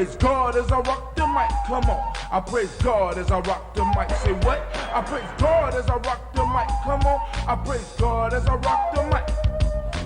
praise God as I rock the mic, come on. I praise God as I rock the mic, say what? I praise God as I rock the mic, come on. I praise God as I rock the mic.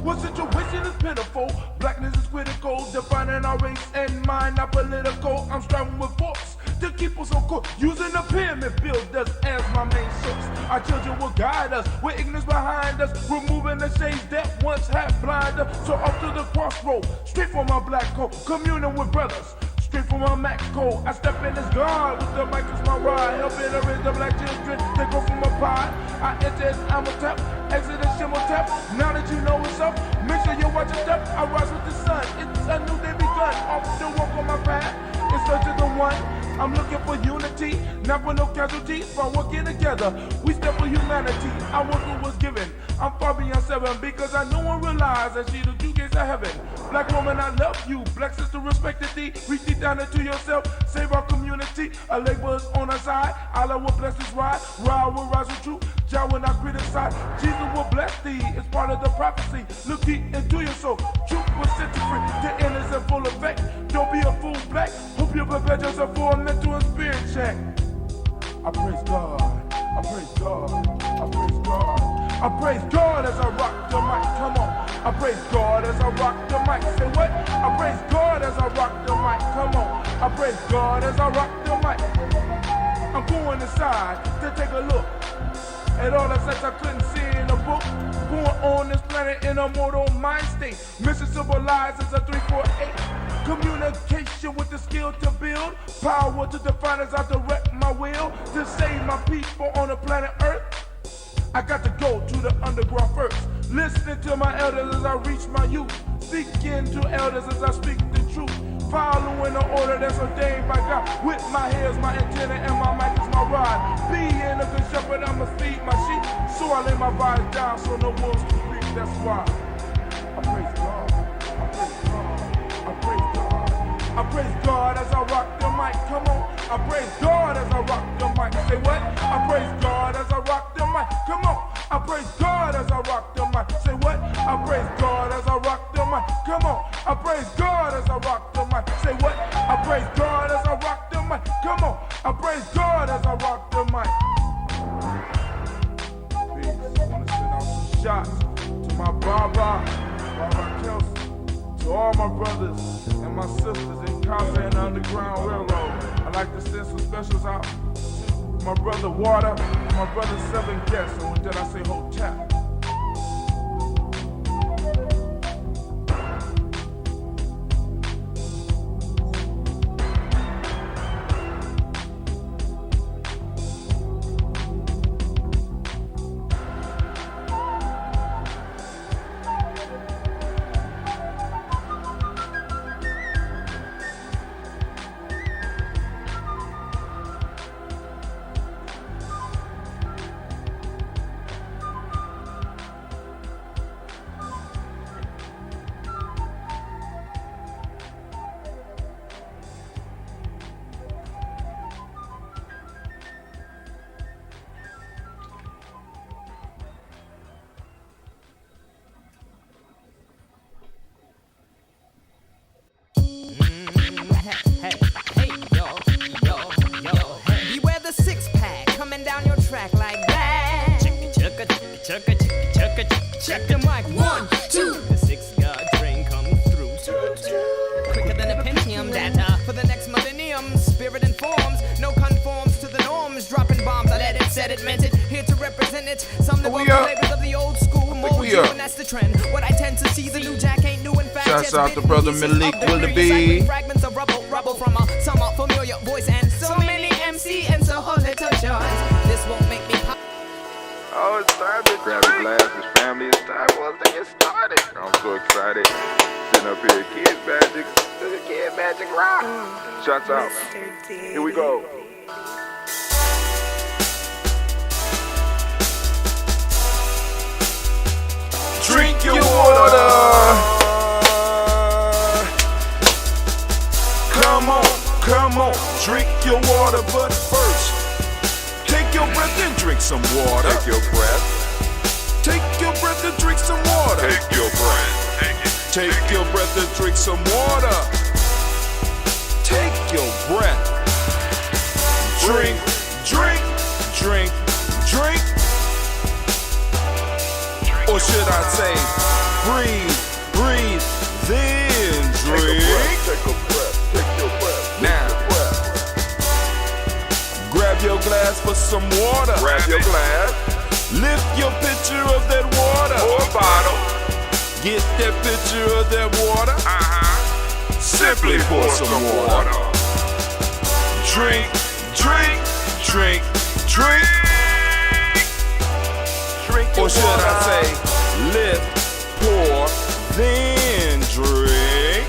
What situation is pitiful? Blackness is critical, defining our race and mind, not political. I'm striving with force to keep us on course, using the pyramid builders as my main source. Our children will guide us, with ignorance behind us, removing the shades that once had blinded us. So up to the crossroad, straight from my black coat, communing with brothers. Straight from my Mac code, I step in as God with the mic as my ride, helping to raise the black children. They go from a pie. I enter as I'm a tap, exit as shimmer tap. Now that you know what's up, make sure you watch your step. I rise with the sun. It's a new day begun. Off the walk on my path, in search of the one. I'm looking for unity, not for no casualties. By working together, we step for humanity. I work what was given. I'm far beyond 7 because I know and realize that she the two gates of heaven. Black woman, I love you. Black sister, respected thee. Reach deep down into yourself. Save our community. A labor is on our side. Allah will bless this ride. Ride will rise with truth. Jah will not criticize. Jesus will bless thee. It's part of the prophecy. Look deep into your soul. Truth will set you free. The end is in full effect. Don't be a fool, black. Hope you prepare yourself for a mental and spirit check. I praise God. I praise God. I praise God. I praise God as I rock the mic, come on. I praise God as I rock the mic, say what? I praise God as I rock the mic, come on. I praise God as I rock the mic. I'm going inside to take a look at all the sex I couldn't see in a book. Born on this planet in a mortal mind state. Mission civilized is a 348. Communication with the skill to build. Power to define as I direct my will. To save my people on the planet Earth. I got to go to the underground first. Listening to my elders as I reach my youth. Speaking to elders as I speak the truth. Following the order that's ordained by God. With my hairs, my antenna, and my mic is my ride. Being a good shepherd, I'ma feed my sheep. So I lay my vibes down so no wolves can speak. That's why I praise God. I praise God. I praise God. I praise God as I rock the mic. Come on. I praise God as I rock the mic. Say what? I praise God as I rock the mic. Come on. I praise God as I rock the mic. Say what? I praise God as I rock the mic. Come on. I praise God as I rock the mic. Say what? I praise God as I rock the mic. Come on. I praise God as I rock the mic. Peace. I want to send out some shots to my Baba Kelsey, to all my brothers and my sisters in Casa and Underground Railroad. I'd like to send some specials out to my brother Water, my brother Seven Guests, and with that I say hotel. Check the mic, 1, 2. The 6-God train comes through. Quicker than a Pentium data for the next millennium. Spirit informs, no conforms to the norms. Dropping bombs, I let it, said it, meant it. Here to represent it. Some live on the flavors of the old school mold you, and that's the trend. What I tend to see, the new jack ain't new. In fact, shouts out to brother Malik Willoughby. Fragments of rubble from a somewhat familiar voice, and so many MC and so whole little choice. This won't make me pop. Oh, it's time to grab your glasses, family. It's time for us to get started. I'm so excited. Sitting up here, Kid Magic Rock. Shouts out. Here we go. Drink your water. Come on, drink your water, but first, take your breath and drink some water. Take your breath. Take your breath and drink some water. Take your breath. Take your breath and drink some water. Take your breath. Drink, drink, drink, drink. Or should I say, breathe, breathe, then drink. Take a breath, take your breath. Now, grab your glass for some water. Grab your glass. Lift your pitcher of that water. Or a bottle. Get that pitcher of that water. Simply pour some water. Drink, drink, drink, drink. Drink your Or should I water. say, lift, pour, then drink.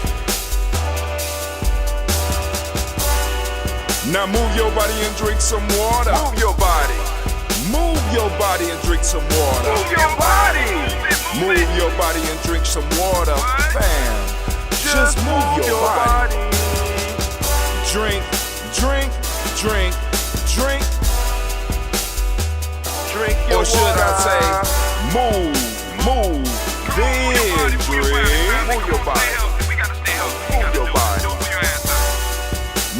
Now move your body and drink some water. Move your body. Move your body and drink some water. Move your body. Move your body and drink some water. Bam. Just move your body. Drink, drink, drink, drink. Drink your Or should water. I say, move, move, then drink. Move your body. Move your body.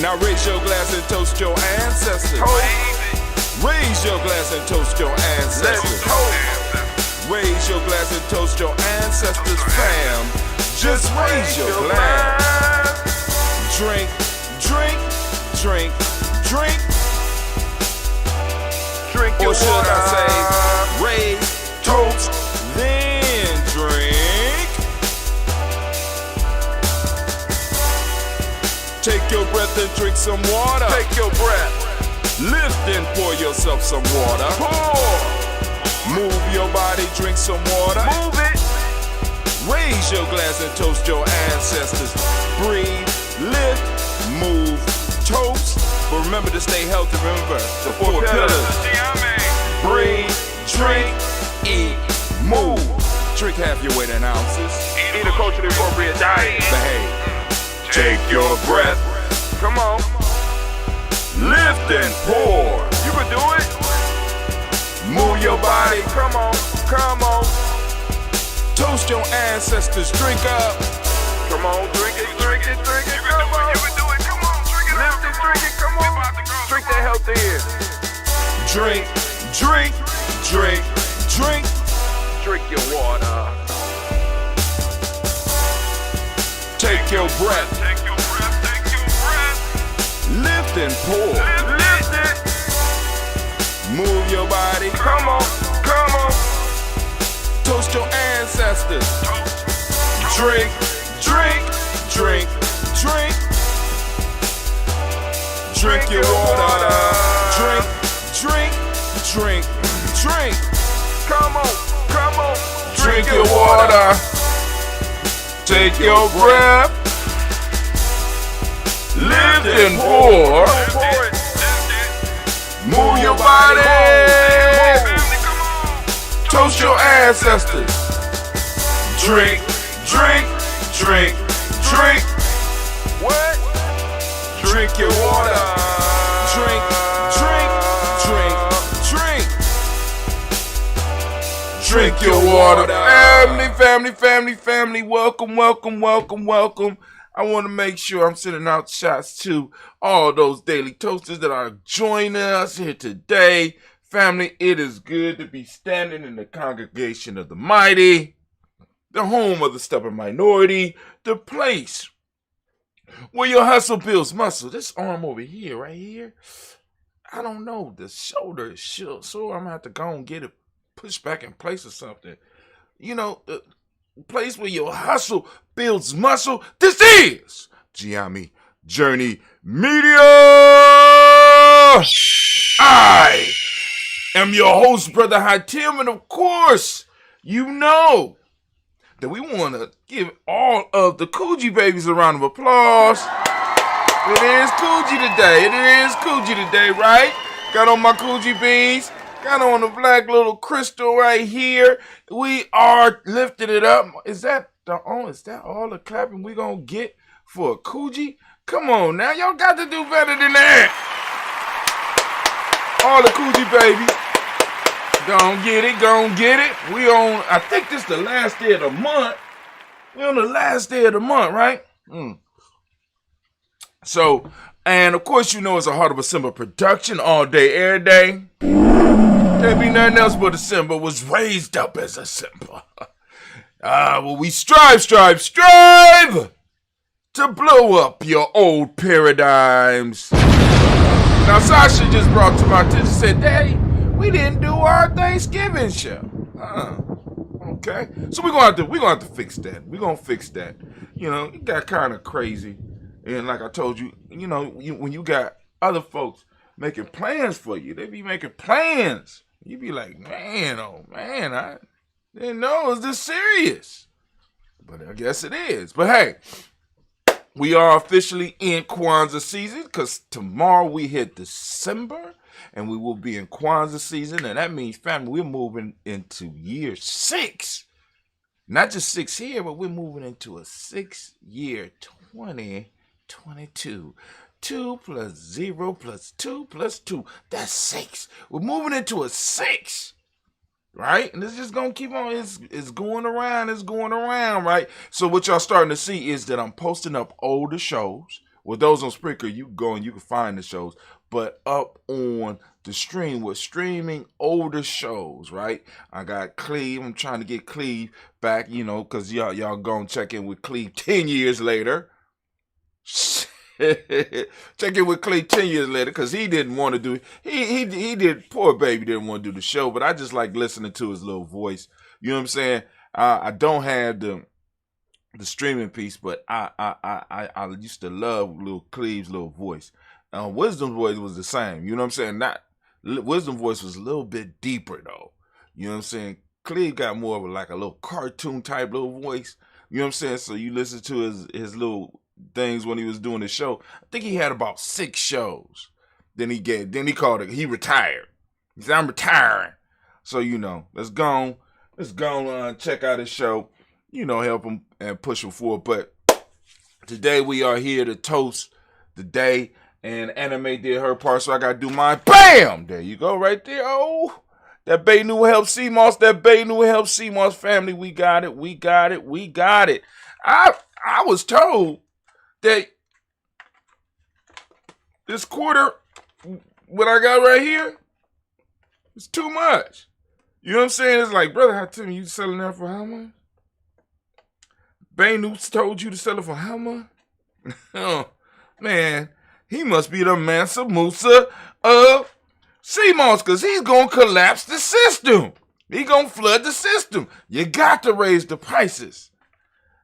Now raise your glass and toast your ancestors. Raise your glass and toast your Let's ancestors. toast. Raise your glass and toast your ancestors, fam. Just raise your glass. Drink, drink, drink, drink. Drink your Or should water. I say, raise, toast, then drink. Take your breath and drink some water. Take your breath. Lift and pour yourself some water. Pour. Move your body, drink some water. Move it. Raise your glass and toast your ancestors. Breathe, lift, move, toast. But remember to stay healthy. Remember the four pillars. Breathe, drink, eat, move. Drink half your weight in ounces. Eat a culturally appropriate diet. Behave. Take your breath. Come on. Lift and pour. You can do it. Move your body. Come on. Come on. Toast your ancestors. Drink up. Come on. Drink it. Drink it. Drink it. Come on. You can do it. Come on. Drink it. Lift it. Drink it. Come on. Drink that health in. Drink, drink, drink, drink. Drink your water. Take your breath. Take your breath. Take your breath. Lift and pour. Lift it. Move your body. Come on. Come on. Toast your ancestors. Drink, drink, drink, drink. Drink your water. Drink, drink, drink, drink. Come on. Come on. Drink your water. Take your breath. Lift and pour. Pour it. Move your body. Toast your ancestors. Drink, drink, drink, drink. What? Drink your water. Drink, drink, drink, drink. Drink your water. Family, family, family, family. Welcome, welcome, welcome, welcome. I want to make sure I'm sending out shots to all those daily toasters that are joining us here today. Family, it is good to be standing in the congregation of the mighty, the home of the stubborn minority, the place where your hustle builds muscle. This arm over here, right here, I don't know, the shoulder is sore, so I'm going to have to go and get it pushed back in place or something. You know, the place where your hustle builds muscle. This is Giami Journey Media. I am your host, Brother Hatim, and of course, you know that we want to give all of the Kuji babies a round of applause. It is Kuji today. It is Kuji today, right? Got on my Kuji beans. Got on the black little crystal right here. We are lifting it up. Is that all the clapping we gonna get for a Kuji? Come on now, y'all got to do better than that. All the Kuji babies. Gon' get it, gon' get it. We on, I think this the last day of the month. We on the last day of the month, right? So, And of course, you know it's a Heart of a Simba production all day, every day. Can't be nothing else but a Simba was raised up as a Simba. Well, we strive to blow up your old paradigms. Now, Sasha just brought to my attention, said, Daddy, we didn't do our Thanksgiving show. Okay. So we're gonna have to fix that. We're gonna fix that. You know, it got kind of crazy. And like I told you, you know, when you got other folks making plans for you, they be making plans. You be like, man, oh man, I didn't know it was this serious. But I guess it is. But hey, we are officially in Kwanzaa season because tomorrow we hit December and we will be in Kwanzaa season. And that means, family, we're moving into year 6. Not just 6 here, but we're moving into a 6-year 2022. 2 plus 0 plus 2 plus 2. That's 6. We're moving into a 6. Right? And it's just going to keep on. It's going around. It's going around, right? So what y'all starting to see is that I'm posting up older shows. With those on Spreaker, you go and you can find the shows. But up on the stream, we're streaming older shows, right? I got Cleve. I'm trying to get Cleve back, you know, because y'all go and check in with Cleve 10 years later. Check in with Clay 10 years later because he didn't want to do it. He did. Poor baby didn't want to do the show, but I just like listening to his little voice. You know what I'm saying? I don't have the streaming piece, but I used to love little Cleve's little voice. Wisdom's voice was the same. You know what I'm saying? Wisdom voice was a little bit deeper though. You know what I'm saying? Cleve got more of a little cartoon type little voice. You know what I'm saying? So you listen to his little things when he was doing the show. I think he had about 6 shows. Then he called it, he retired. He said, I'm retiring. So, you know, let's go check out his show, you know, help him and push him forward. But today we are here to toast the day, and Anime did her part, so I got to do mine. Bam! There you go, right there. Oh, that Bay New Help CMOS, family, we got it. I was told that this quarter, what I got right here, is too much. You know what I'm saying? It's like, brother, how tell me you selling that for how much? Banu told you to sell it for how much? Oh, man, he must be the Mansa Musa of CMOS because he's going to collapse the system. He's going to flood the system. You got to raise the prices.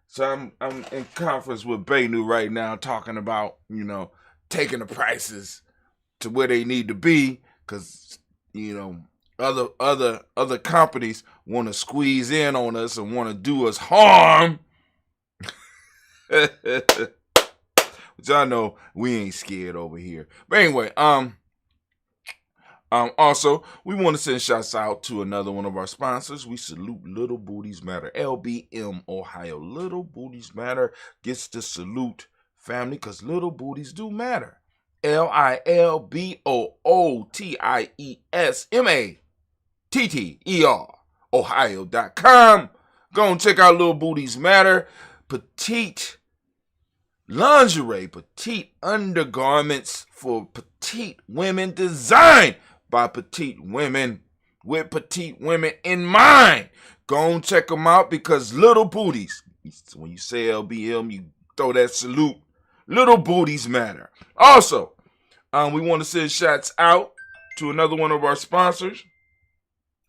So I'm in conference with Banu right now talking about, you know, taking the prices to where they need to be because, you know, other companies want to squeeze in on us and want to do us harm. But y'all know we ain't scared over here. But anyway, also, we want to send shouts out to another one of our sponsors. We salute Little Booties Matter, LBM, Ohio. Little Booties Matter gets the salute, family, because little booties do matter. LILBOOTIESMATTER, Ohio.com. Go and check out Little Booties Matter. Petite lingerie, petite undergarments for petite women, designed by petite women with petite women in mind. Go and check them out because little booties, when you say LBM, you throw that salute. Little booties matter. Also, we want to send shots out to another one of our sponsors.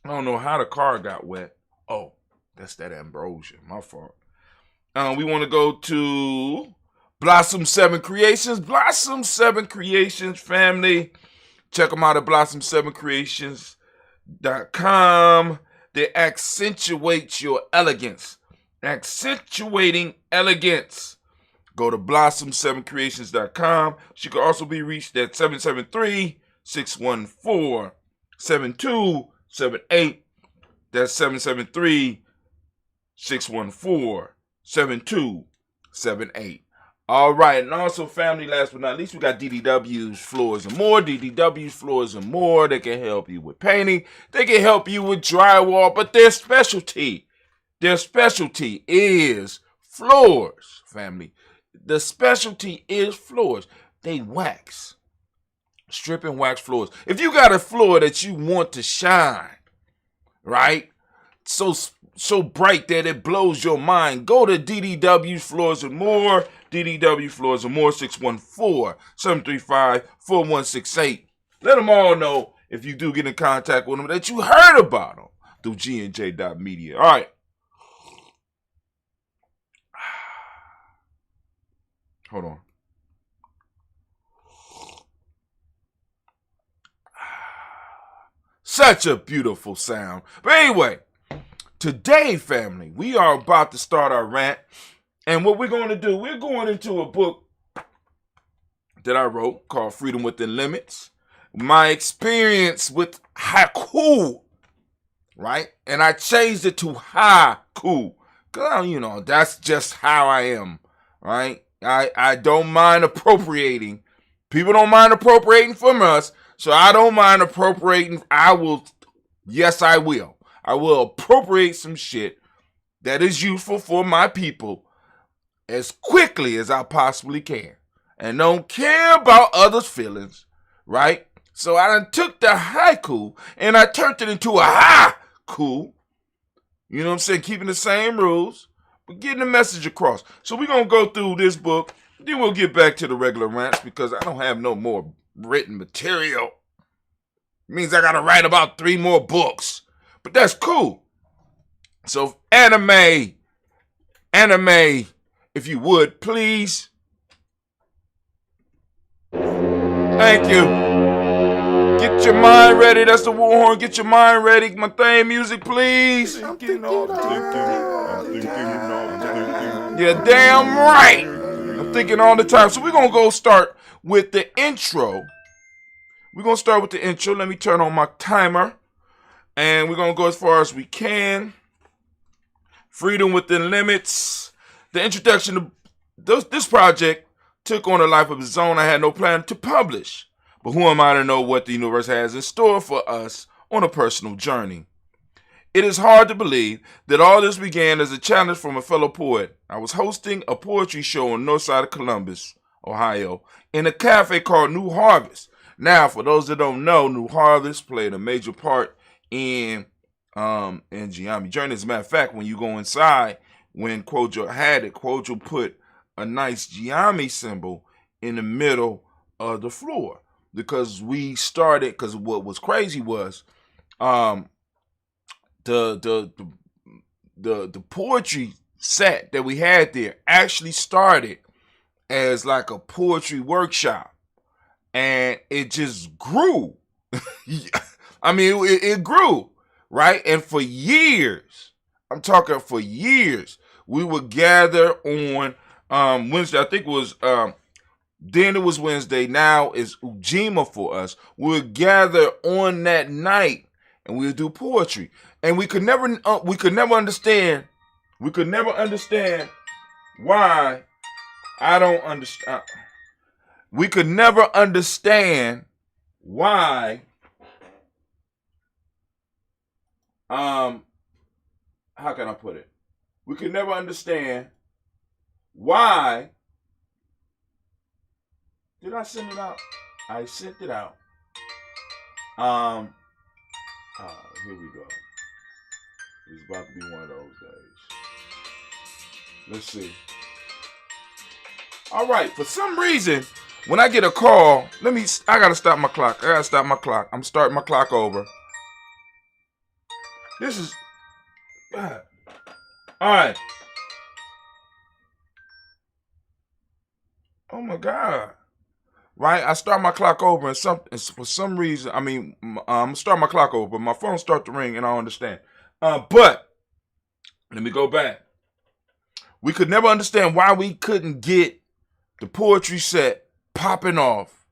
I don't know how the car got wet. Oh, that's that ambrosia. My fault. We want to go to Blossom 7 Creations. Blossom 7 Creations, family. Check them out at blossom7creations.com. They accentuate your elegance. Accentuating elegance. Go to blossom7creations.com. She can also be reached at 773-614-7278. That's 773-614-7278. All right, and also, family, last but not least, we got DDW's Floors and More. DDW's Floors and More. They can help you with painting. They can help you with drywall, but their specialty is floors, family. The specialty is floors. they wax. Strip and wax floors. If you got a floor that you want to shine, right? So bright that it blows your mind, go to DDW Floors and More. DDW Floors and More, 614-735-4168. Let them all know, if you do get in contact with them, that you heard about them through GNJ.media. All right. Hold on. Such a beautiful sound. But anyway, today, family, we are about to start our rant. And what we're going to do, we're going into a book that I wrote called Freedom Within Limits. My experience with haiku, right? And I changed it to haiku. Because, that's just how I am, right? I don't mind appropriating. People don't mind appropriating from us. So I don't mind appropriating. I will appropriate some shit that is useful for my people as quickly as I possibly can. And don't care about others' feelings, right? So I done took the haiku and I turned it into a haiku. You know what I'm saying? Keeping the same rules, but getting the message across. So we're going to go through this book. Then we'll get back to the regular rants because I don't have no more written material. It means I gotta write about 3 more books. But that's cool. So anime, if you would, please. Thank you. Get your mind ready. That's the war horn. Get your mind ready. My theme music, please. I'm thinking all the time. Yeah, damn right. I'm thinking all the time. So we're going to go start with the intro. We're going to start with the intro. Let me turn on my timer. And we're going to go as far as we can. Freedom Within Limits. The introduction to this project took on a life of its own. I had no plan to publish. But who am I to know what the universe has in store for us on a personal journey? It is hard to believe that all this began as a challenge from a fellow poet. I was hosting a poetry show on the north side of Columbus, Ohio, in a cafe called New Harvest. Now, for those that don't know, New Harvest played a major part in Giambi Journey. As a matter of fact, when you go inside, when Kojo had it, Kojo put a nice Giambi symbol in the middle of the floor. Because we started, because what was crazy was the poetry set that we had there actually started as like a poetry workshop. And it just grew. I mean, it grew, right? And for years, I'm talking for years, we would gather on Wednesday. I think it was, then it was Wednesday. Now it's Ujima for us. We would gather on that night and we would do poetry. And we could never understand. We could never understand why. I don't understand. We could never understand why how can I put it? We could never understand why. Did I send it out? I sent it out. Here we go. It's about to be one of those days. Let's see. All right, for some reason, when I get a call, I gotta stop my clock. I'm starting my clock over. This is, all right. Oh my God. Right, I start my clock over and for some reason, I'm start my clock over, but my phone start to ring and I don't understand. But let me go back. We could never understand why we couldn't get the poetry set popping off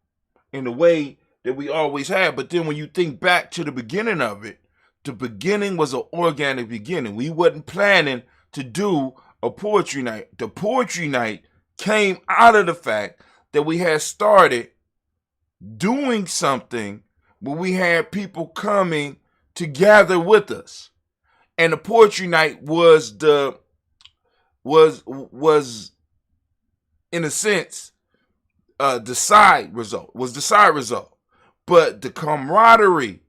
in the way that we always had. But then when you think back to the beginning of it, the beginning was an organic beginning. We wasn't planning to do a poetry night. The poetry night came out of the fact that we had started doing something where we had people coming to gather with us. And the poetry night was in a sense, the side result. But the camaraderie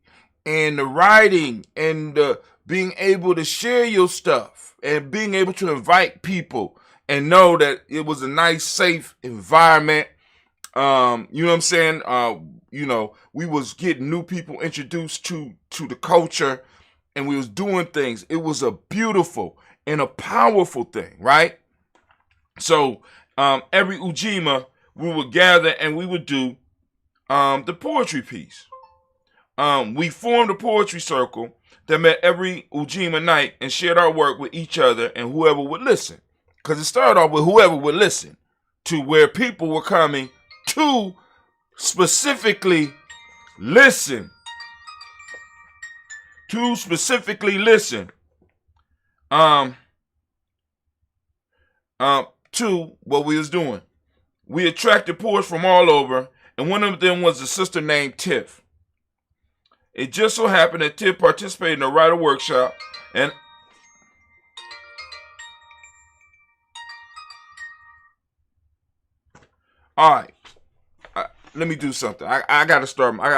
and the writing and the being able to share your stuff and being able to invite people and know that it was a nice, safe environment. You know what I'm saying? We was getting new people introduced to the culture, and we was doing things. It was a beautiful and a powerful thing, right? So every Ujima, we would gather and we would do the poetry piece. We formed a poetry circle that met every Ujima night and shared our work with each other and whoever would listen. Because it started off with whoever would listen, to where people were coming to specifically listen. To what we was doing. We attracted poets from all over, and one of them was a sister named Tiff. It just so happened that Tiff participated in a writer workshop, and all right, let me do something. I gotta start my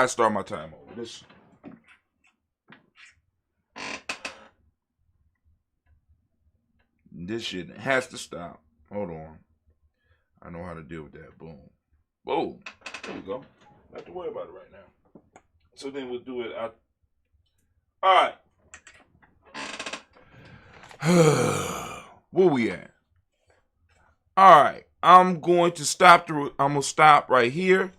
time over. This shit has to stop. Hold on. I know how to deal with that. Boom. Boom. There we go. Don't have to worry about it right now. So then we'll do it out. All right. Where we at? All right. I'm going to stop right here,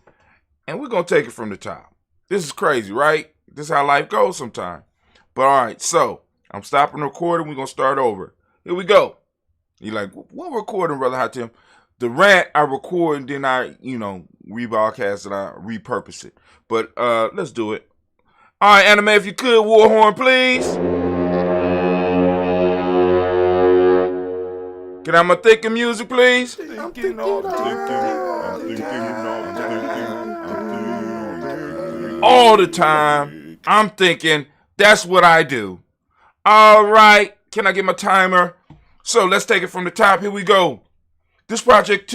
and we're going to take it from the top. This is crazy, right? This is how life goes sometimes. But all right, so I'm stopping recording. We're going to start over. Here we go. You're like, what recording, Brother Hatim? The rant I record and then I, rebroadcast and I repurpose it. But let's do it. All right, Anime, if you could, war horn, please. Can I have my thinking music, please? All the time, I'm thinking, that's what I do. All right, can I get my timer? So let's take it from the top. Here we go. This project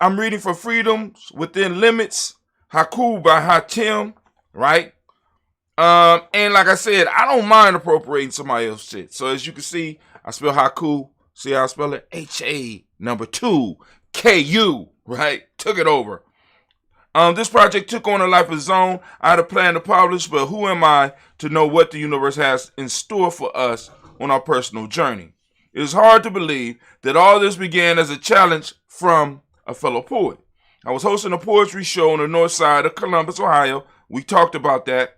I'm reading for Freedoms Within Limits, Haiku by Hatim, right? And like I said, I don't mind appropriating somebody else's shit. So as you can see, I spell haiku. See how I spell it? H-A2-K-U, right? Took it over. This project took on a life of its own. I had a plan to publish, but who am I to know what the universe has in store for us on our personal journey? It is hard to believe that all this began as a challenge from a fellow poet. I was hosting a poetry show on the north side of Columbus, Ohio. We talked about that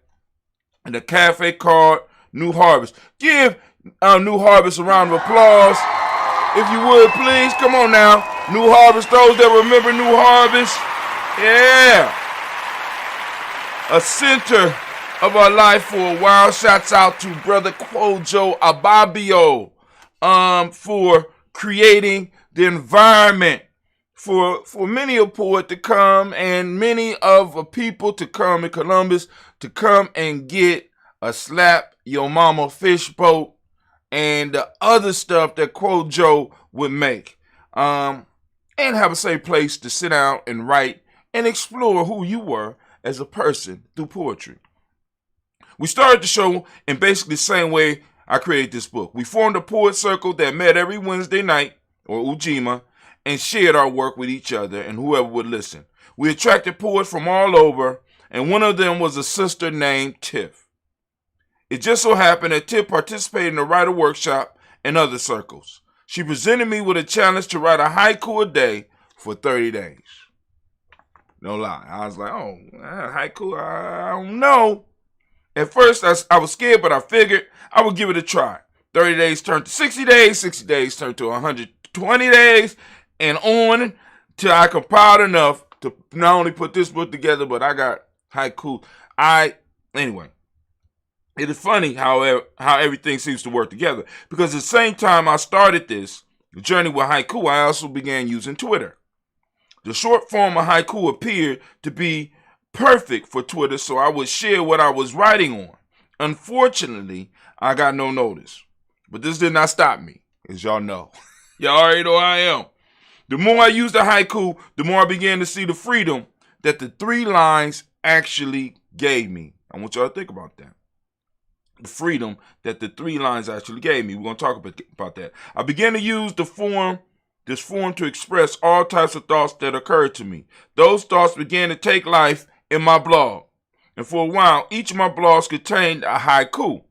in the cafe called New Harvest. Give New Harvest a round of applause, if you would, please. Come on now. New Harvest, those that remember New Harvest. Yeah. A center of our life for a while. Shouts out to Brother Kojo Ababio for creating the environment for many a poet to come and many of a people to come in Columbus to come and get a slap your mama fish boat and the other stuff that Kojo would make. And have a safe place to sit down and write and explore who you were as a person through poetry. We started the show in basically the same way I created this book. We formed a poet circle that met every Wednesday night, or Ujima, and shared our work with each other and whoever would listen. We attracted poets from all over, and one of them was a sister named Tiff. It just so happened that Tiff participated in a writer workshop and other circles. She presented me with a challenge to write a haiku a day for 30 days. No lie. I was like, haiku, I don't know. At first, I was scared, but I figured I would give it a try. 30 days turned to 60 days, 60 days turned to 120 days, and on till I compiled enough to not only put this book together, but I got haiku. Anyway, it is funny how everything seems to work together, because at the same time I started this journey with haiku, I also began using Twitter. The short form of haiku appeared to be perfect for Twitter, so I would share what I was writing on. Unfortunately, I got no notice. But this did not stop me, as y'all know. Y'all already know I am. The more I used the haiku, the more I began to see the freedom that the 3 lines actually gave me. I want y'all to think about that. The freedom that the 3 lines actually gave me. We're going to talk about that. I began to use this form to express all types of thoughts that occurred to me. Those thoughts began to take life in my blog. And for a while, each of my blogs contained a haiku.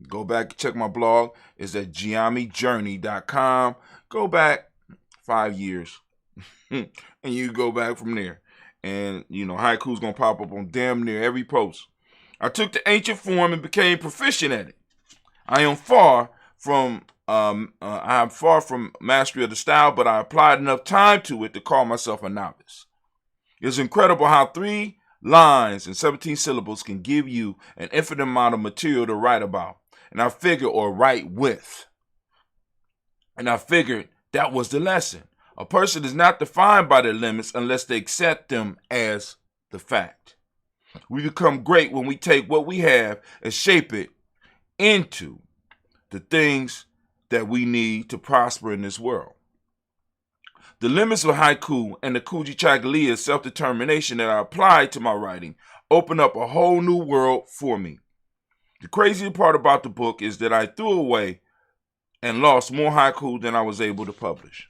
Go back and check my blog. It's at giamijourney.com. Go back 5 years. And you go back from there. And, haiku's going to pop up on damn near every post. I took the ancient form and became proficient at it. I am far from mastery of the style, but I applied enough time to it to call myself a novice. It's incredible how 3 lines and 17 syllables can give you an infinite amount of material to write about. And I figured, or write with. And I figured that was the lesson. A person is not defined by their limits unless they accept them as the fact. We become great when we take what we have and shape it into the things that we need to prosper in this world. The limits of haiku and the Kujichagulia self-determination that I applied to my writing opened up a whole new world for me. The crazy part about the book is that I threw away and lost more haiku than I was able to publish.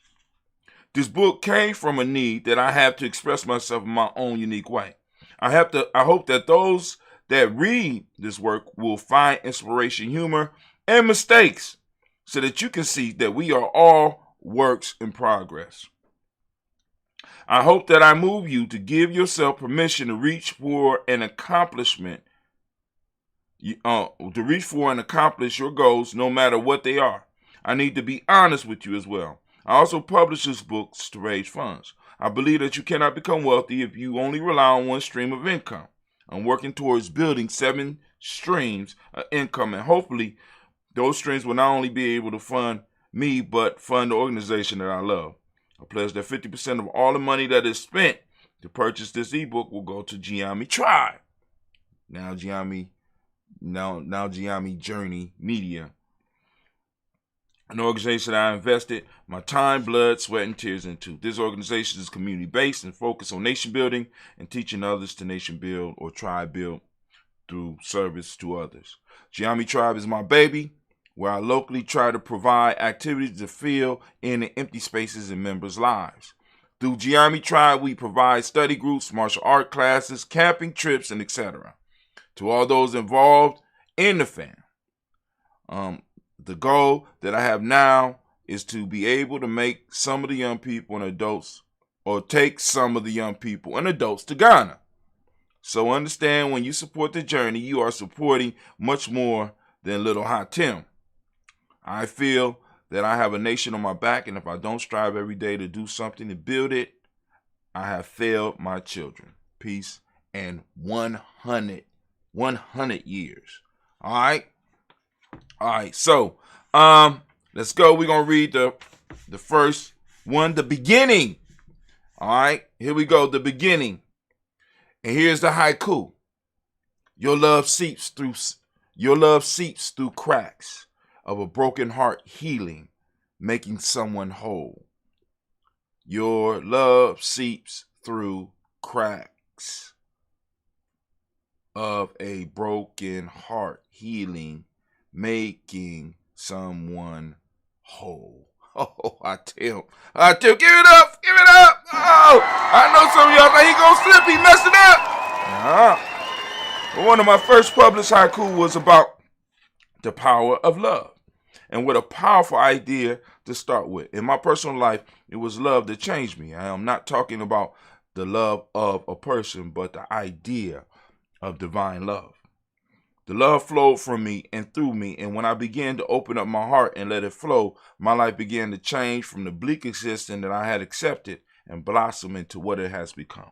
This book came from a need that I have to express myself in my own unique way. I hope that those that read this work will find inspiration, humor, and mistakes so that you can see that we are all works in progress. I hope that I move you to give yourself permission to reach for an accomplishment, to reach for and accomplish your goals no matter what they are. I need to be honest with you as well. I also publish this book to raise funds. I believe that you cannot become wealthy if you only rely on one stream of income. I'm working towards building 7 streams of income, and hopefully those streams will not only be able to fund me, but fund the organization that I love. I pledge that 50% of all the money that is spent to purchase this ebook will go to Giami Tribe. Now Giami Journey Media. An organization that I invested my time, blood, sweat, and tears into. This organization is community-based and focused on nation building and teaching others to nation build or tribe build through service to others. Giami Tribe is my baby, where I locally try to provide activities to fill in the empty spaces in members' lives. Through Giami Tribe, we provide study groups, martial art classes, camping trips, and etc. To all those involved in the fam. The goal that I have now is to be able to make some of the young people and adults, or take some of the young people and adults to Ghana. So understand, when you support the journey, you are supporting much more than Little Hot Tim. I feel that I have a nation on my back, and if I don't strive every day to do something to build it, I have failed my children. Peace and 100 years. All right, so let's go. We're going to read the first one, the beginning. All right, here we go, the beginning. And here's the haiku. Your love seeps through cracks of a broken heart, healing, making someone whole. Your love seeps through cracks of a broken heart, healing, making someone whole. Oh, I tell, give it up. Oh, I know some of y'all think he gonna slip, he messing up. One of my first published haiku was about the power of love. And what a powerful idea to start with. In my personal life, it was love that changed me. I am not talking about the love of a person, but the idea of divine love. The love flowed from me and through me, and when I began to open up my heart and let it flow, my life began to change from the bleak existence that I had accepted and blossom into what it has become.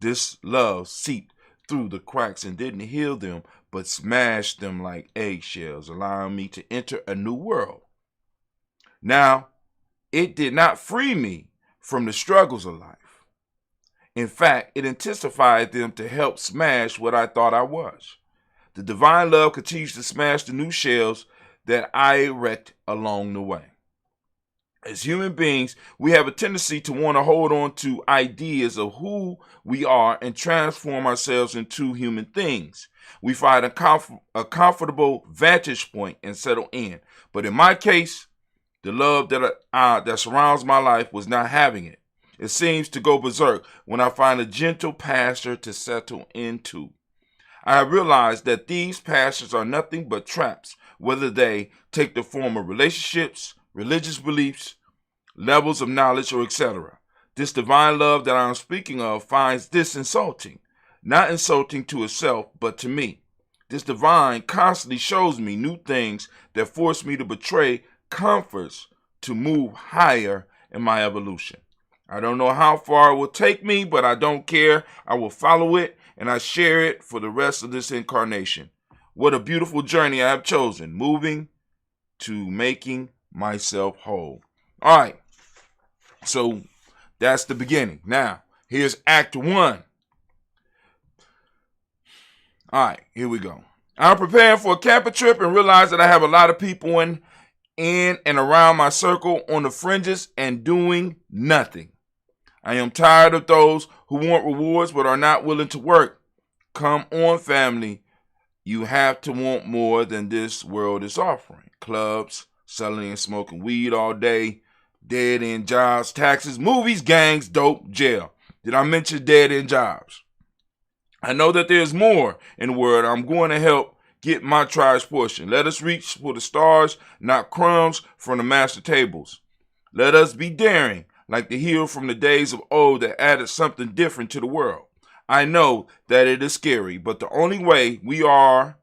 This love seeped through the cracks and didn't heal them, but smashed them like eggshells, allowing me to enter a new world. Now, it did not free me from the struggles of life. In fact, it intensified them to help smash what I thought I was. The divine love continues to smash the new shells that I erect along the way. As human beings, we have a tendency to want to hold on to ideas of who we are and transform ourselves into human things. We find a comfortable vantage point and settle in. But in my case, the love that surrounds my life was not having it. It seems to go berserk when I find a gentle pasture to settle into. I have realized that these pastures are nothing but traps, whether they take the form of relationships, religious beliefs, levels of knowledge, or etc. This divine love that I am speaking of finds this insulting, not insulting to itself, but to me. This divine constantly shows me new things that force me to betray comforts to move higher in my evolution. I don't know how far it will take me, but I don't care. I will follow it, and I share it for the rest of this incarnation. What a beautiful journey I have chosen, moving to making myself whole. All right, so that's the beginning. Now, here's Act 1. All right, here we go. I'm preparing for a camping trip and realize that I have a lot of people in and around my circle on the fringes and doing nothing. I am tired of those who want rewards but are not willing to work. Come on, family. You have to want more than this world is offering. Clubs, selling and smoking weed all day, dead-end jobs, taxes, movies, gangs, dope, jail. Did I mention dead-end jobs? I know that there's more in the world. I'm going to help get my tribe's portion. Let us reach for the stars, not crumbs from the master tables. Let us be daring, like the hero from the days of old that added something different to the world. I know that it is scary, but the only way we or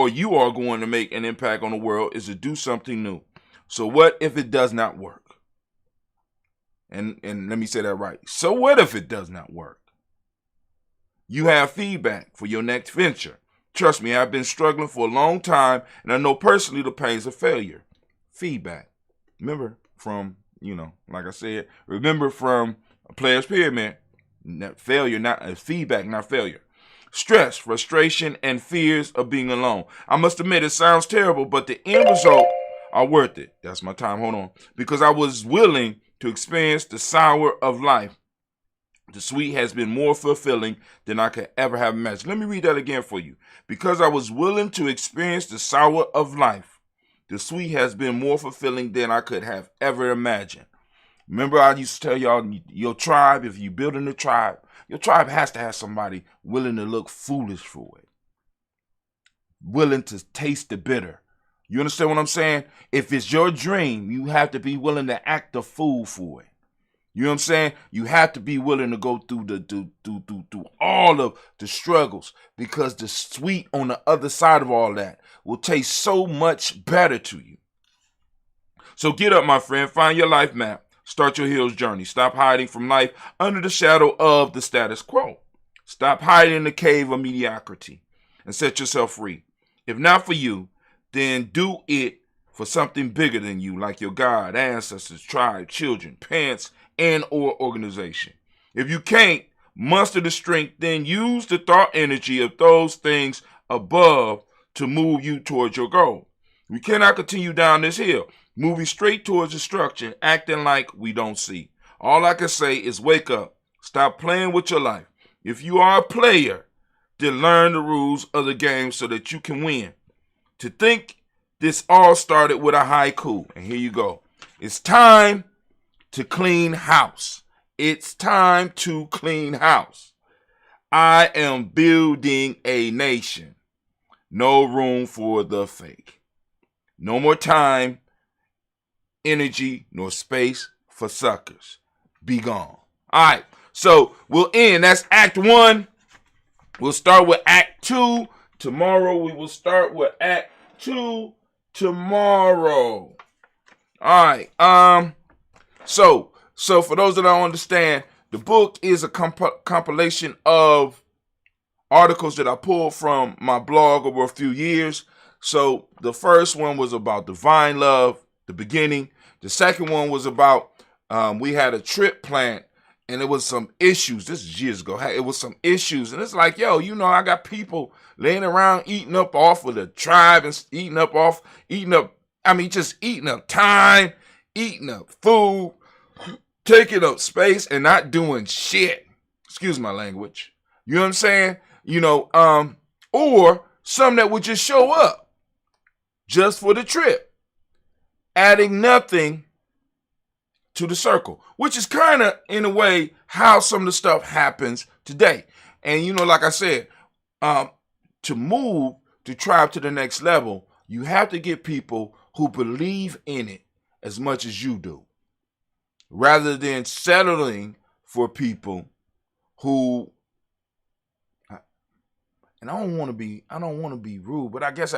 you are going to make an impact on the world is to do something new. So what if it does not work? And let me say that right. So what if it does not work? You have feedback for your next venture. Trust me, I've been struggling for a long time, and I know personally the pains of failure. Feedback. Remember from, like I said, remember from a Player's Pyramid, failure, not feedback, not failure. Stress, frustration, and fears of being alone. I must admit, it sounds terrible, but the end result are worth it. That's my time, hold on. Because I was willing to experience the sour of life. The sweet has been more fulfilling than I could ever have imagined. Let me read that again for you. Because I was willing to experience the sour of life, the sweet has been more fulfilling than I could have ever imagined. Remember, I used to tell y'all, your tribe, if you're building a tribe, your tribe has to have somebody willing to look foolish for it. Willing to taste the bitter. You understand what I'm saying? If it's your dream, you have to be willing to act a fool for it. You know what I'm saying? You have to be willing to go through through all of the struggles, because the sweet on the other side of all that will taste so much better to you. So get up, my friend. Find your life map. Start your hero's journey. Stop hiding from life under the shadow of the status quo. Stop hiding in the cave of mediocrity and set yourself free. If not for you, then do it for something bigger than you, like your God, ancestors, tribe, children, parents, and or organization. If you can't muster the strength, then use the thought energy of those things above to move you towards your goal. We cannot continue down this hill, moving straight towards destruction, acting like we don't see. All I can say is wake up. Stop playing with your life. If you are a player, then learn the rules of the game so that you can win. To think this all started with a haiku, and here you go. It's time to clean house. It's time to clean house. I am building a nation. No room for the fake. No more time, energy, nor space for suckers. Be gone. All right, so we'll end. That's Act 1. We'll start with Act 2 tomorrow. We will start with Act 2 tomorrow. All right. So for those that don't understand, the book is a compilation of articles that I pulled from my blog over a few years. So the first one was about divine love, the beginning. The second one was about we had a trip planned, and it was some issues. This is years ago. It was some issues, and it's like, yo, I got people laying around eating up off of the tribe and eating up I mean, just eating up time, eating up food, taking up space, and not doing shit. Excuse my language. You know what I'm saying? Or some that would just show up just for the trip, adding nothing to the circle, which is kind of, in a way, how some of the stuff happens today. And, like I said, to move the tribe to the next level, you have to get people who believe in it as much as you do, rather than settling for people who, and I don't want to be rude, but I guess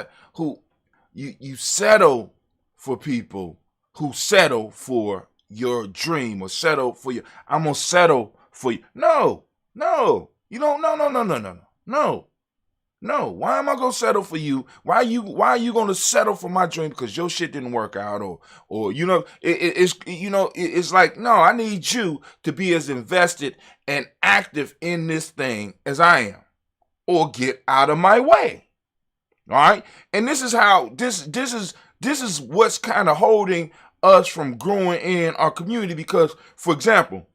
you settle for people who settle for your dream or settle for your, I'm going to settle for you. No, you don't, no. Why am I going to settle for you? Why are you going to settle for my dream because your shit didn't work out or it's like, no, I need you to be as invested and active in this thing as I am, or get out of my way. All right? And this is how this is what's kind of holding us from growing in our community, because, for example,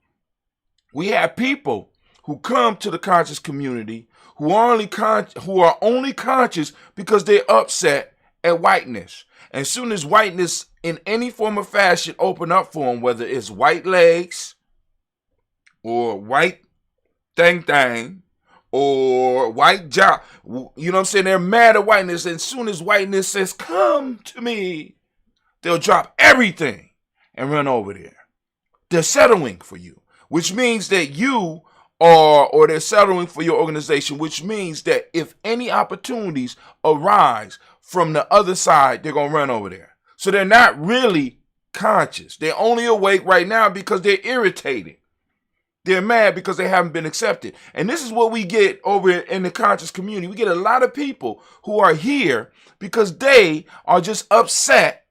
we have people who come to the conscious community who are only conscious because they're upset at whiteness. And soon as whiteness in any form or fashion open up for them, whether it's white legs or white thing or white job, you know what I'm saying? They're mad at whiteness. And soon as whiteness says, come to me, they'll drop everything and run over there. They're settling for you, which means that you or they're settling for your organization, which means that if any opportunities arise from the other side, they're going to run over there. So they're not really conscious. They're only awake right now because they're irritated. They're mad because they haven't been accepted. And this is what we get over in the conscious community. We get a lot of people who are here because they are just upset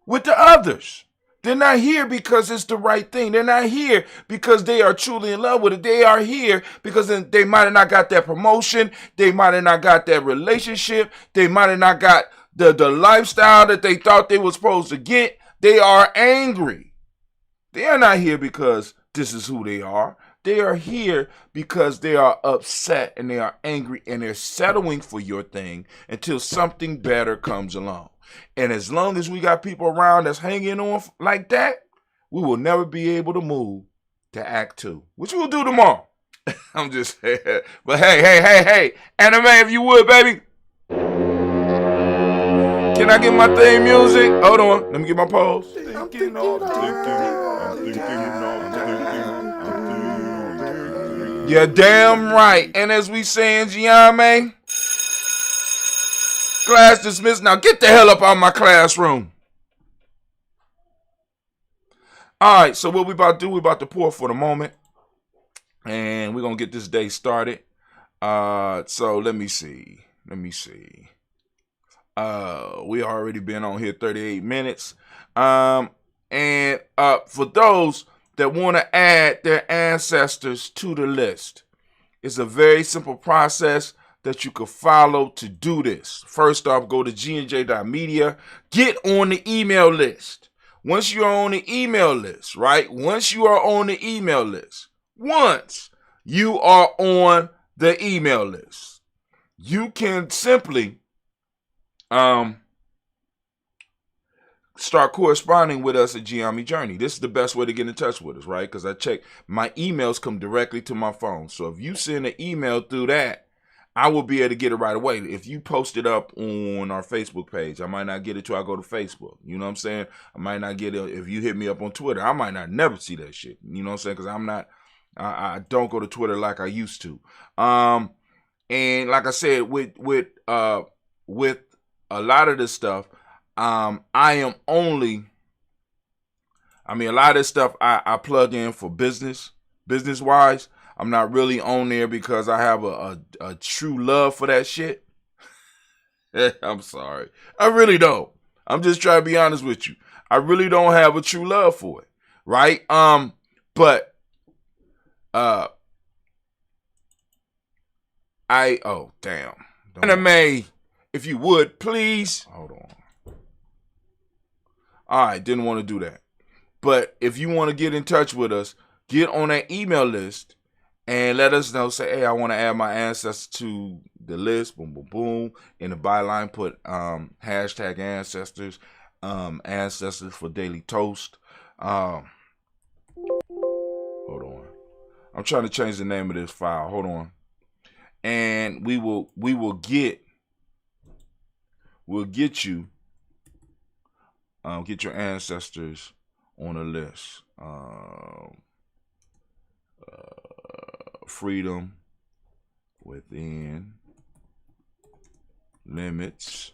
with the others. They're not here because it's the right thing. They're not here because they are truly in love with it. They are here because they might have not got that promotion. They might have not got that relationship. They might have not got the lifestyle that they thought they were supposed to get. They are angry. They are not here because this is who they are. They are here because they are upset and they are angry and they're settling for your thing until something better comes along. And as long as we got people around that's hanging on like that, we will never be able to move to Act 2, which we'll do tomorrow. I'm just saying. But hey, anime, if you would, baby. Can I get my theme music? Hold on. Let me get my pose. You're damn right. And as we say in Giame, class dismissed. Now get the hell up out of my classroom. All right, so what we about to do, we about to pour for the moment. And we're going to get this day started. So let me see. We already been on here 38 minutes. And for those that want to add their ancestors to the list, it's a very simple process that you can follow to do this. First off, go to gnj.media, get on the email list. Once you're on the email list, right? Once you are on the email list, you can simply start corresponding with us at Giami Journey. This is the best way to get in touch with us, right? Because I check my emails come directly to my phone. So if you send an email through that, I will be able to get it right away. If you post it up on our Facebook page, I might not get it till I go to Facebook. You know what I'm saying? I might not get it if you hit me up on Twitter. I might not never see that shit. You know what I'm saying? Because I don't go to Twitter like I used to. And like I said, with a lot of this stuff, a lot of this stuff I plug in for business wise. I'm not really on there because I have a true love for that shit. I'm sorry. I really don't. I'm just trying to be honest with you. I really don't have a true love for it. Right? But damn. Anime, if you would, please. Hold on. All right, didn't want to do that. But if you want to get in touch with us, get on that email list and let us know. Say, hey, I want to add my ancestors to the list. Boom, boom, boom. In the byline, put hashtag ancestors, ancestors for Daily Toast. Hold on. I'm trying to change the name of this file. Hold on. And we'll get you get your ancestors on a list. Freedom within limits.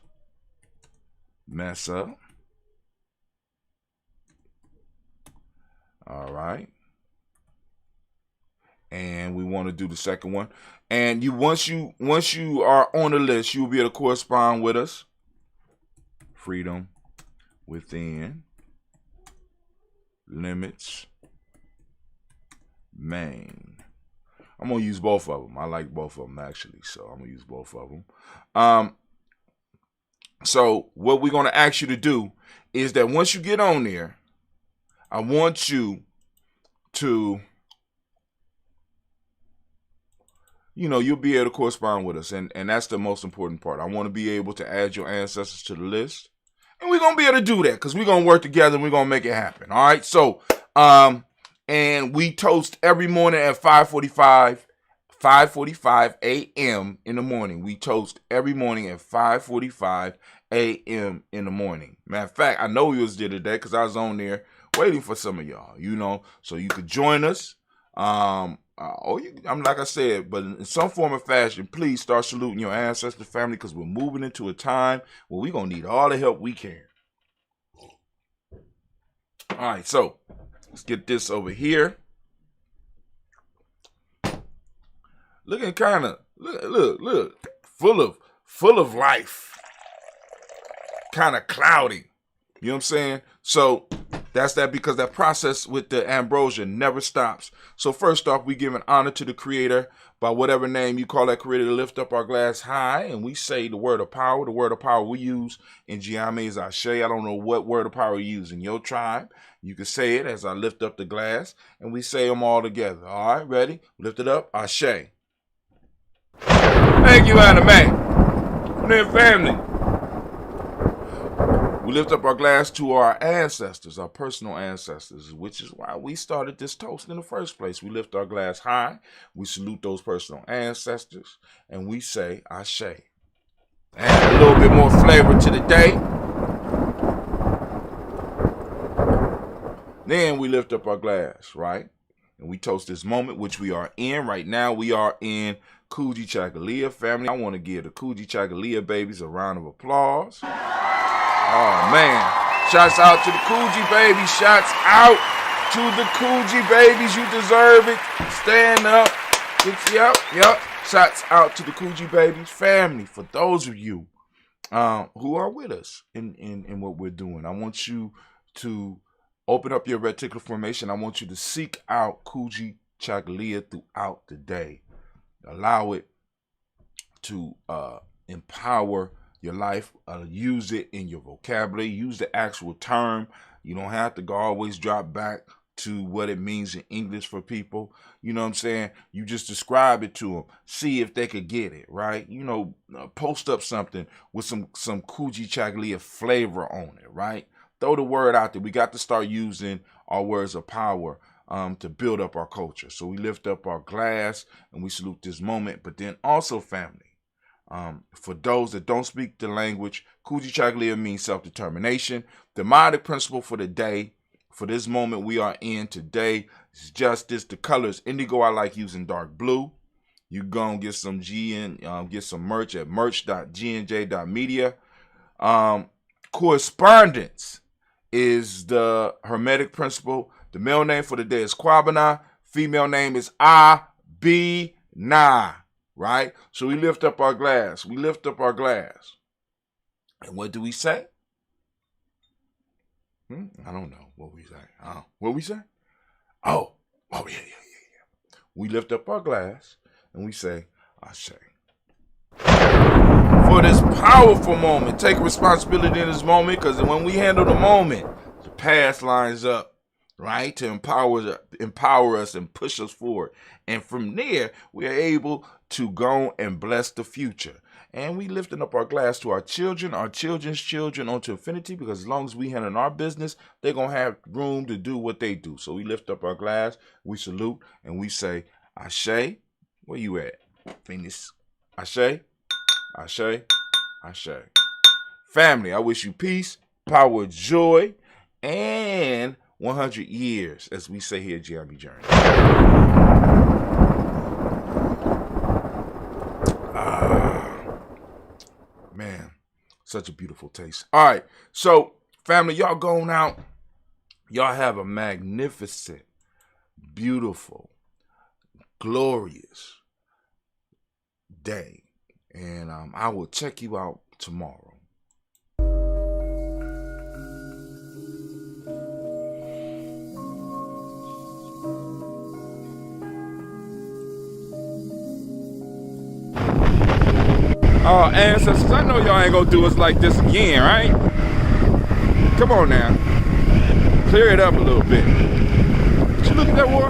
Mess up. All right. And we want to do the second one. And once you are on the list, you will be able to correspond with us. Freedom within limits. Maine. I'm going to use both of them. I like both of them, actually. So I'm going to use both of them. So what we're going to ask you to do is that once you get on there, I want you to, you'll be able to correspond with us. And that's the most important part. I want to be able to add your ancestors to the list. And we're going to be able to do that because we're going to work together and we're going to make it happen. All right. So, and we toast every morning at 5:45 a.m. in the morning. We toast every morning at 5:45 a.m. in the morning. Matter of fact, I know we was there today because I was on there waiting for some of y'all, so you could join us. I'm like I said, but in some form or fashion, please start saluting your ancestor family because we're moving into a time where we're going to need all the help we can. All right, so let's get this over here. Looking kind of, look, full of life. Kind of cloudy. You know what I'm saying? So that's that because that process with the ambrosia never stops. So first off, we give an honor to the creator by whatever name you call that creator to lift up our glass high. And we say the word of power. The word of power we use in Giame is Ashe. I don't know what word of power you use in your tribe. You can say it as I lift up the glass and we say them all together. All right, ready? Lift it up. Ashe. Thank you, Anime. And then family. We lift up our glass to our ancestors, our personal ancestors, which is why we started this toast in the first place. We lift our glass high, we salute those personal ancestors, and we say Ashe. And a little bit more flavor to the day. Then we lift up our glass, right? And we toast this moment, which we are in right now. We are in Kujichagulia, family. I want to give the Kujichagulia babies a round of applause. Oh, man. Shouts out to the Kuji babies. Shouts out to the Kuji babies. You deserve it. Stand up. Yep. Shouts out to the Kuji babies. Family, for those of you who are with us in what we're doing, I want you to open up your reticular formation. I want you to seek out Kujichagulia throughout the day. Allow it to empower your life. Use it in your vocabulary. Use the actual term. You don't have to always drop back to what it means in English for people. You know what I'm saying? You just describe it to them. See if they could get it, right? Post up something with some Kujichagulia flavor on it, right? Throw the word out there. We got to start using our words of power to build up our culture. So we lift up our glass and we salute this moment. But then also, family, for those that don't speak the language, Kujichagulia means self-determination. The demonic principle for the day, for this moment we are in today, is justice. The colors indigo. I like using dark blue. You go and get some get some merch at merch.gnj.media. Correspondence is the hermetic principle. The male name for the day is Kwabana. Female name is Abina. Right? So we lift up our glass. We lift up our glass. And what do we say? I don't know what we say. What we say? Oh, yeah. We lift up our glass and we say, Ashe. For this powerful moment, take responsibility in this moment, because when we handle the moment, past lines up, right, to empower us and push us forward. And from there, we are able to go and bless the future. And we lifting up our glass to our children, our children's children onto infinity, because as long as we handle our business, they're going to have room to do what they do. So we lift up our glass, we salute, and we say, Ashe, where you at? Venus. Ashe, Ashe, Ashe. Family, I wish you peace, power, joy, and 100 years, as we say here at GIB Journey. Man, such a beautiful taste. All right, so family, y'all going out. Y'all have a magnificent, beautiful, glorious day. And I will check you out tomorrow. Oh, ancestors, I know y'all ain't gonna do us like this again, right? Come on now. Clear it up a little bit. Did you look at that water?